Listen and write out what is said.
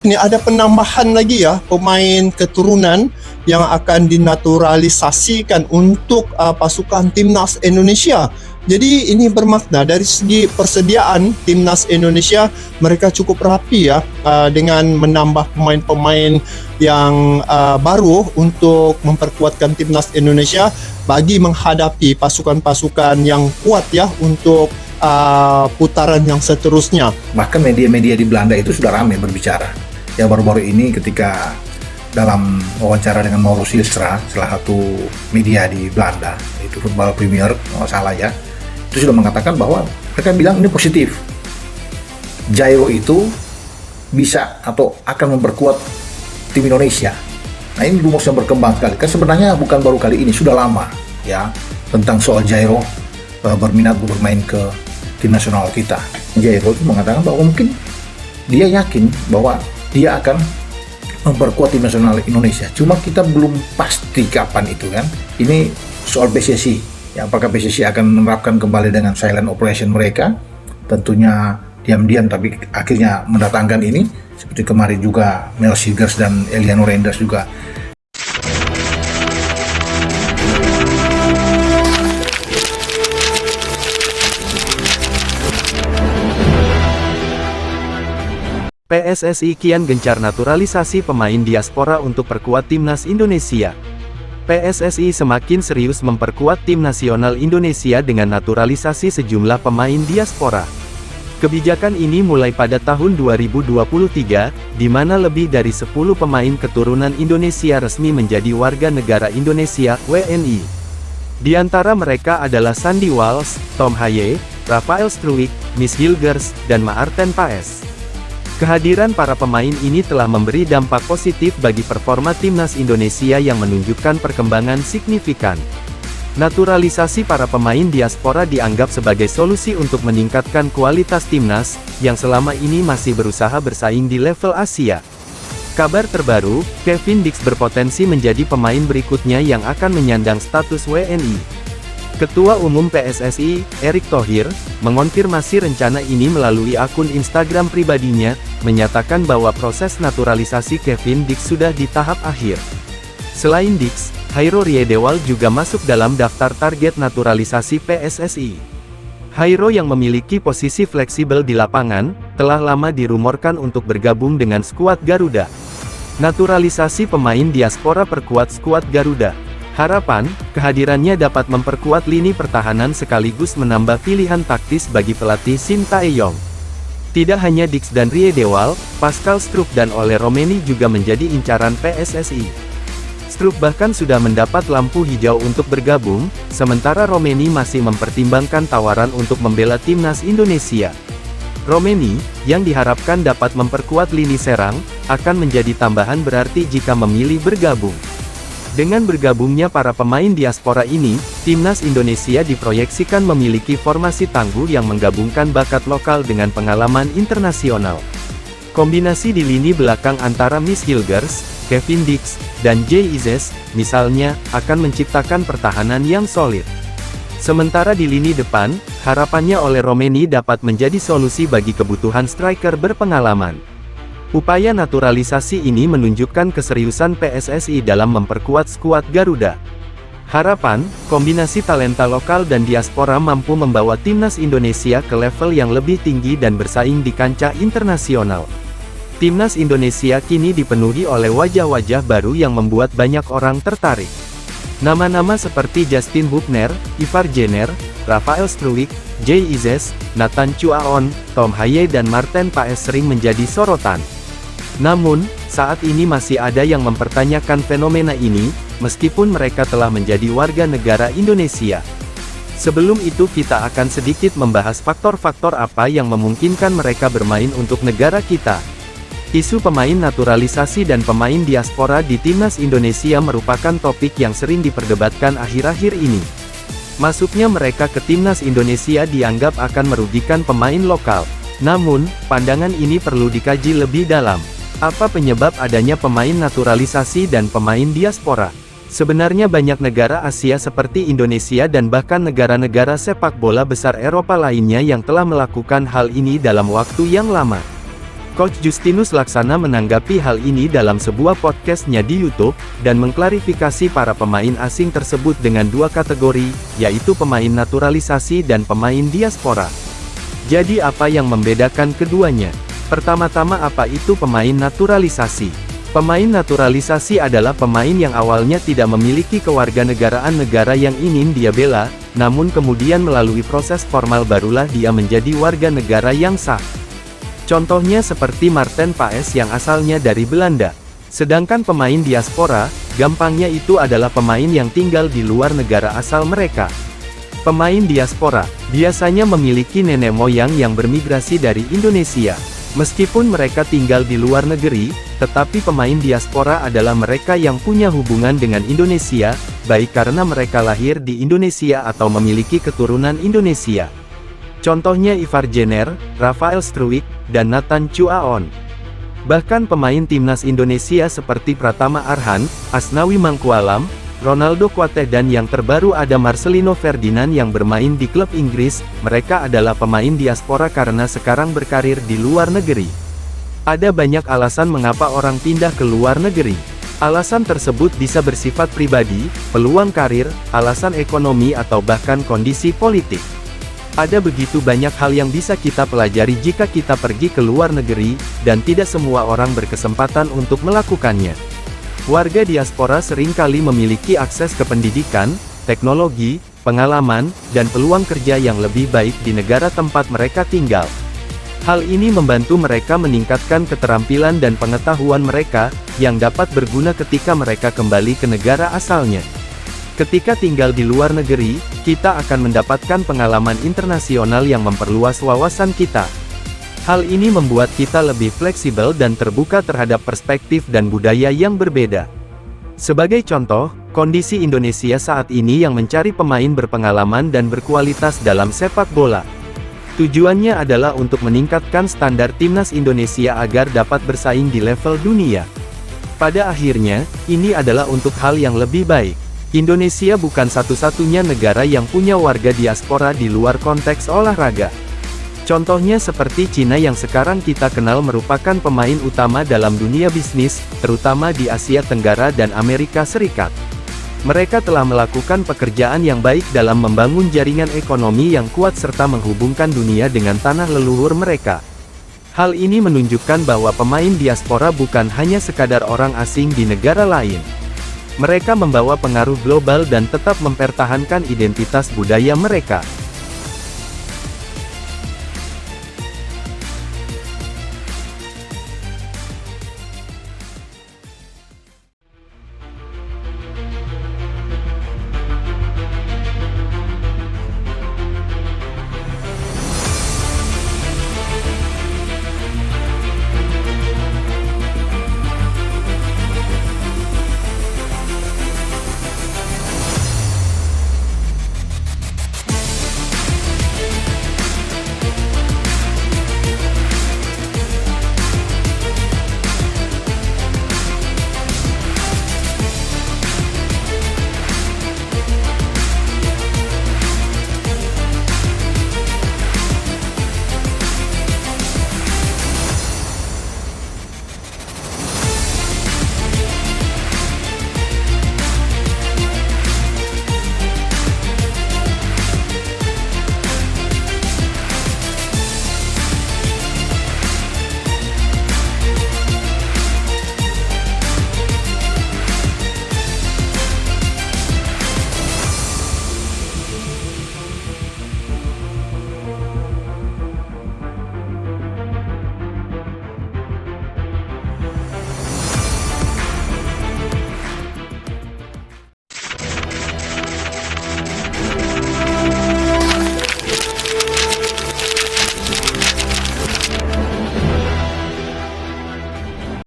Ini ada penambahan lagi ya, pemain keturunan yang akan dinaturalisasikan untuk pasukan timnas Indonesia. Jadi ini bermakna dari segi persediaan timnas Indonesia, mereka cukup rapi ya, dengan menambah pemain-pemain yang baru untuk memperkuatkan timnas Indonesia bagi menghadapi pasukan-pasukan yang kuat ya untuk putaran yang seterusnya. Bahkan media-media di Belanda itu sudah ramai berbicara. Yang baru-baru ini ketika dalam wawancara dengan Mauro Silstra, salah satu media di Belanda, itu Football Premier, kalau salah ya, itu sudah mengatakan bahwa mereka bilang ini positif. Jairo itu bisa atau akan memperkuat tim Indonesia. Nah ini rumus yang berkembang sekali. Kan sebenarnya bukan baru kali ini, sudah lama ya tentang soal Jairo berminat bermain ke tim nasional kita. Jairo itu mengatakan bahwa mungkin dia yakin bahwa dia akan memperkuat tim nasional Indonesia. Cuma kita belum pasti kapan itu kan. Ini soal PSSI. Ya, apakah PSSI akan menerapkan kembali dengan silent operation mereka? Tentunya diam-diam tapi akhirnya mendatangkan ini. Seperti kemarin juga Mel Sigers dan Eliano Renders juga. PSSI kian gencar naturalisasi pemain diaspora untuk perkuat timnas Indonesia. PSSI semakin serius memperkuat tim nasional Indonesia dengan naturalisasi sejumlah pemain diaspora. Kebijakan ini mulai pada tahun 2023, di mana lebih dari 10 pemain keturunan Indonesia resmi menjadi warga negara Indonesia (WNI). Di antara mereka adalah Sandy Walsh, Tom Haye, Rafael Struijk, Miss Hilgers, dan Maarten Paes. Kehadiran para pemain ini telah memberi dampak positif bagi performa timnas Indonesia yang menunjukkan perkembangan signifikan. Naturalisasi para pemain diaspora dianggap sebagai solusi untuk meningkatkan kualitas timnas, yang selama ini masih berusaha bersaing di level Asia. Kabar terbaru, Kevin Dix berpotensi menjadi pemain berikutnya yang akan menyandang status WNI. Ketua Umum PSSI, Erick Thohir, mengonfirmasi rencana ini melalui akun Instagram pribadinya, menyatakan bahwa proses naturalisasi Kevin Dix sudah di tahap akhir. Selain Dix, Hairo Riedewald juga masuk dalam daftar target naturalisasi PSSI. Hairo yang memiliki posisi fleksibel di lapangan, telah lama dirumorkan untuk bergabung dengan skuad Garuda. Naturalisasi pemain diaspora perkuat skuad Garuda. Harapan, kehadirannya dapat memperkuat lini pertahanan sekaligus menambah pilihan taktis bagi pelatih Shin Tae-yong. Tidak hanya Dix dan Riedewald, Pascal Struijk dan Ole Romeni juga menjadi incaran PSSI. Struijk bahkan sudah mendapat lampu hijau untuk bergabung, sementara Romeni masih mempertimbangkan tawaran untuk membela timnas Indonesia. Romeni, yang diharapkan dapat memperkuat lini serang, akan menjadi tambahan berarti jika memilih bergabung. Dengan bergabungnya para pemain diaspora ini, timnas Indonesia diproyeksikan memiliki formasi tangguh yang menggabungkan bakat lokal dengan pengalaman internasional. Kombinasi di lini belakang antara Miss Hilgers, Kevin Dix, dan Jay Ises, misalnya, akan menciptakan pertahanan yang solid. Sementara di lini depan, harapannya Ole Romeni dapat menjadi solusi bagi kebutuhan striker berpengalaman. Upaya naturalisasi ini menunjukkan keseriusan PSSI dalam memperkuat skuad Garuda. Harapan, kombinasi talenta lokal dan diaspora mampu membawa timnas Indonesia ke level yang lebih tinggi dan bersaing di kancah internasional. Timnas Indonesia kini dipenuhi oleh wajah-wajah baru yang membuat banyak orang tertarik. Nama-nama seperti Justin Hubner, Ivar Jenner, Rafael Struijk, Jay Ises, Nathan Chuaon, Tom Haye dan Maarten Paes sering menjadi sorotan. Namun, saat ini masih ada yang mempertanyakan fenomena ini, meskipun mereka telah menjadi warga negara Indonesia. Sebelum itu kita akan sedikit membahas faktor-faktor apa yang memungkinkan mereka bermain untuk negara kita. Isu pemain naturalisasi dan pemain diaspora di timnas Indonesia merupakan topik yang sering diperdebatkan akhir-akhir ini. Masuknya mereka ke timnas Indonesia dianggap akan merugikan pemain lokal. Namun, pandangan ini perlu dikaji lebih dalam. Apa penyebab adanya pemain naturalisasi dan pemain diaspora? Sebenarnya banyak negara Asia seperti Indonesia dan bahkan negara-negara sepak bola besar Eropa lainnya yang telah melakukan hal ini dalam waktu yang lama. Coach Justinus Laksana menanggapi hal ini dalam sebuah podcast-nya di YouTube, dan mengklarifikasi para pemain asing tersebut dengan dua kategori, yaitu pemain naturalisasi dan pemain diaspora. Jadi apa yang membedakan keduanya? Pertama-tama, apa itu pemain naturalisasi? Pemain naturalisasi adalah pemain yang awalnya tidak memiliki kewarganegaraan negara yang ingin dia bela, namun kemudian melalui proses formal barulah dia menjadi warga negara yang sah. Contohnya seperti Marten Paes yang asalnya dari Belanda. Sedangkan pemain diaspora, gampangnya itu adalah pemain yang tinggal di luar negara asal mereka. Pemain diaspora biasanya memiliki nenek moyang yang bermigrasi dari Indonesia. Meskipun mereka tinggal di luar negeri, tetapi pemain diaspora adalah mereka yang punya hubungan dengan Indonesia, baik karena mereka lahir di Indonesia atau memiliki keturunan Indonesia. Contohnya Ivar Jenner, Rafael Struwijk, dan Nathan Chuaon. Bahkan pemain timnas Indonesia seperti Pratama Arhan, Asnawi Mangkualam, Ronaldo Kuateh, dan yang terbaru ada Marcelino Ferdinand yang bermain di klub Inggris, mereka adalah pemain diaspora karena sekarang berkarir di luar negeri. Ada banyak alasan mengapa orang pindah ke luar negeri. Alasan tersebut bisa bersifat pribadi, peluang karir, alasan ekonomi, atau bahkan kondisi politik. Ada begitu banyak hal yang bisa kita pelajari jika kita pergi ke luar negeri, dan tidak semua orang berkesempatan untuk melakukannya. Warga diaspora seringkali memiliki akses ke pendidikan, teknologi, pengalaman, dan peluang kerja yang lebih baik di negara tempat mereka tinggal. Hal ini membantu mereka meningkatkan keterampilan dan pengetahuan mereka, yang dapat berguna ketika mereka kembali ke negara asalnya. Ketika tinggal di luar negeri, kita akan mendapatkan pengalaman internasional yang memperluas wawasan kita. Hal ini membuat kita lebih fleksibel dan terbuka terhadap perspektif dan budaya yang berbeda. Sebagai contoh, kondisi Indonesia saat ini yang mencari pemain berpengalaman dan berkualitas dalam sepak bola. Tujuannya adalah untuk meningkatkan standar timnas Indonesia agar dapat bersaing di level dunia. Pada akhirnya, ini adalah untuk hal yang lebih baik. Indonesia bukan satu-satunya negara yang punya warga diaspora di luar konteks olahraga. Contohnya seperti Cina yang sekarang kita kenal merupakan pemain utama dalam dunia bisnis, terutama di Asia Tenggara dan Amerika Serikat. Mereka telah melakukan pekerjaan yang baik dalam membangun jaringan ekonomi yang kuat serta menghubungkan dunia dengan tanah leluhur mereka. Hal ini menunjukkan bahwa pemain diaspora bukan hanya sekadar orang asing di negara lain. Mereka membawa pengaruh global dan tetap mempertahankan identitas budaya mereka.